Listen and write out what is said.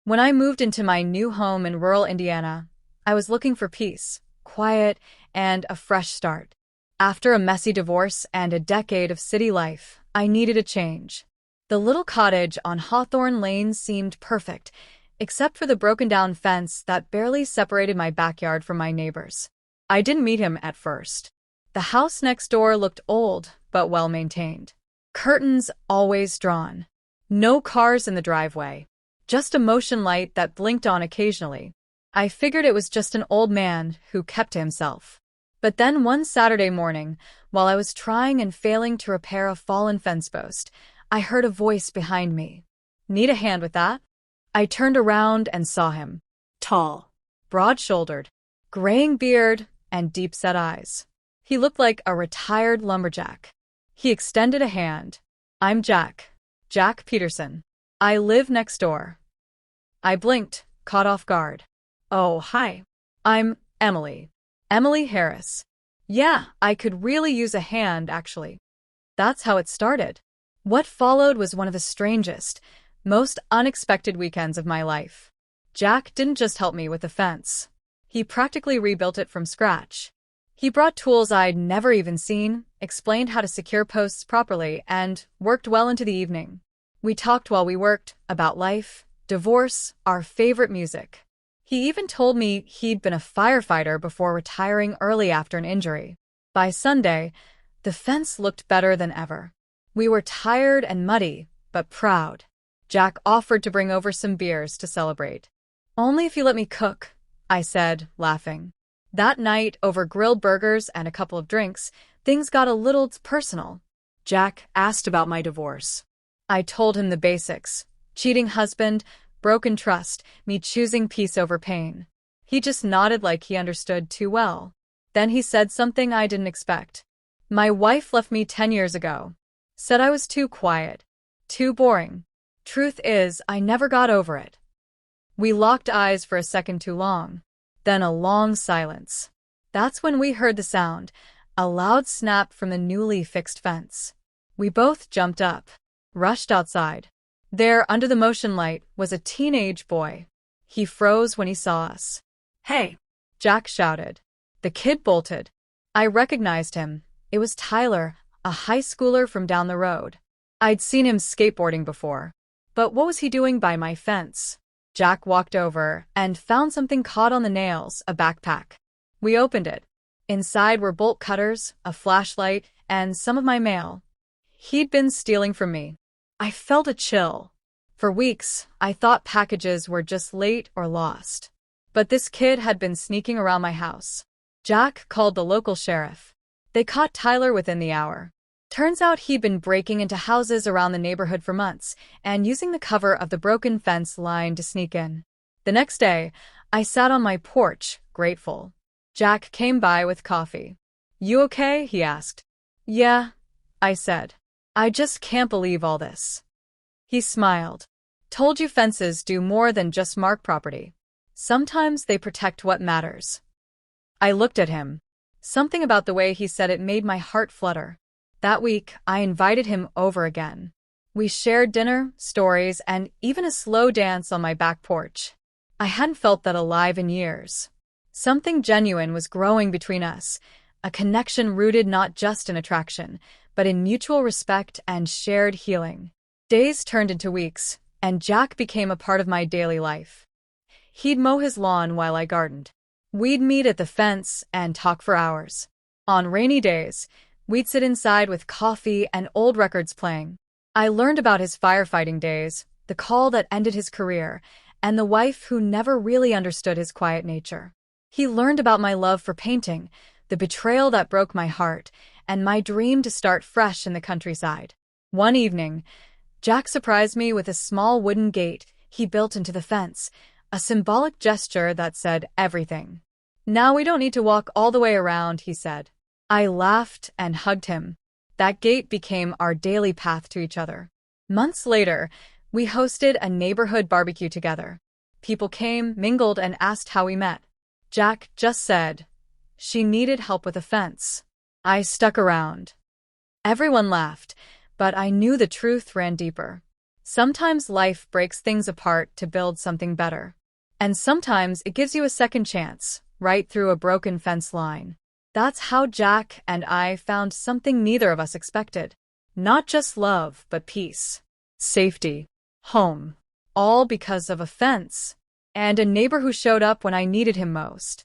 When I moved into my new home in rural Indiana, I was looking for peace, quiet, and a fresh start. After a messy divorce and a decade of city life, I needed a change. The little cottage on Hawthorne Lane seemed perfect, except for the broken-down fence that barely separated my backyard from my neighbors. I didn't meet him at first. The house next door looked old, but well-maintained. Curtains always drawn. No cars in the driveway. Just a motion light that blinked on occasionally. I figured it was just an old man who kept to himself. But then one Saturday morning, while I was trying and failing to repair a fallen fence post, I heard a voice behind me. "Need a hand with that?" I turned around and saw him. Tall, broad-shouldered, graying beard, and deep-set eyes. He looked like a retired lumberjack. He extended a hand. "I'm Jack Peterson. I live next door." I blinked, caught off guard. "Oh, hi. I'm Emily Harris." "Yeah, I could really use a hand, actually." That's how it started. What followed was one of the strangest, most unexpected weekends of my life. Jack didn't just help me with the fence. He practically rebuilt it from scratch. He brought tools I'd never even seen, explained how to secure posts properly, and worked well into the evening. We talked while we worked, about life, divorce, our favorite music. He even told me he'd been a firefighter before retiring early after an injury. By Sunday, the fence looked better than ever. We were tired and muddy, but proud. Jack offered to bring over some beers to celebrate. "Only if you let me cook," I said, laughing. That night, over grilled burgers and a couple of drinks, things got a little personal. Jack asked about my divorce. I told him the basics: cheating husband, broken trust, me choosing peace over pain. He just nodded like he understood too well. Then he said something I didn't expect. "My wife left me 10 years ago. Said I was too quiet, too boring. Truth is, I never got over it." We locked eyes for a second too long. Then a long silence. That's when we heard the sound, a loud snap from the newly fixed fence. We both jumped up, rushed outside. There, under the motion light, was a teenage boy. He froze when he saw us. "Hey!" Jack shouted. The kid bolted. I recognized him. It was Tyler, a high schooler from down the road. I'd seen him skateboarding before. But what was he doing by my fence? Jack walked over and found something caught on the nails, a backpack. We opened it. Inside were bolt cutters, a flashlight, and some of my mail. He'd been stealing from me. I felt a chill. For weeks, I thought packages were just late or lost. But this kid had been sneaking around my house. Jack called the local sheriff. They caught Tyler within the hour. Turns out he'd been breaking into houses around the neighborhood for months and using the cover of the broken fence line to sneak in. The next day, I sat on my porch, grateful. Jack came by with coffee. "You okay?" he asked. "Yeah," I said. "I just can't believe all this." He smiled. "Told you fences do more than just mark property. Sometimes they protect what matters." I looked at him. Something about the way he said it made my heart flutter. That week, I invited him over again. We shared dinner, stories, and even a slow dance on my back porch. I hadn't felt that alive in years. Something genuine was growing between us, a connection rooted not just in attraction, but in mutual respect and shared healing. Days turned into weeks, and Jack became a part of my daily life. He'd mow his lawn while I gardened. We'd meet at the fence and talk for hours. On rainy days, we'd sit inside with coffee and old records playing. I learned about his firefighting days, the call that ended his career, and the wife who never really understood his quiet nature. He learned about my love for painting, the betrayal that broke my heart, and my dream to start fresh in the countryside. One evening, Jack surprised me with a small wooden gate he built into the fence, a symbolic gesture that said everything. "Now we don't need to walk all the way around," he said. I laughed and hugged him. That gate became our daily path to each other. Months later, we hosted a neighborhood barbecue together. People came, mingled, and asked how we met. Jack just said she needed help with a fence. I stuck around. Everyone laughed, but I knew the truth ran deeper. Sometimes life breaks things apart to build something better. And sometimes it gives you a second chance, right through a broken fence line. That's how Jack and I found something neither of us expected. Not just love, but peace, safety, home. All because of a fence. And a neighbor who showed up when I needed him most.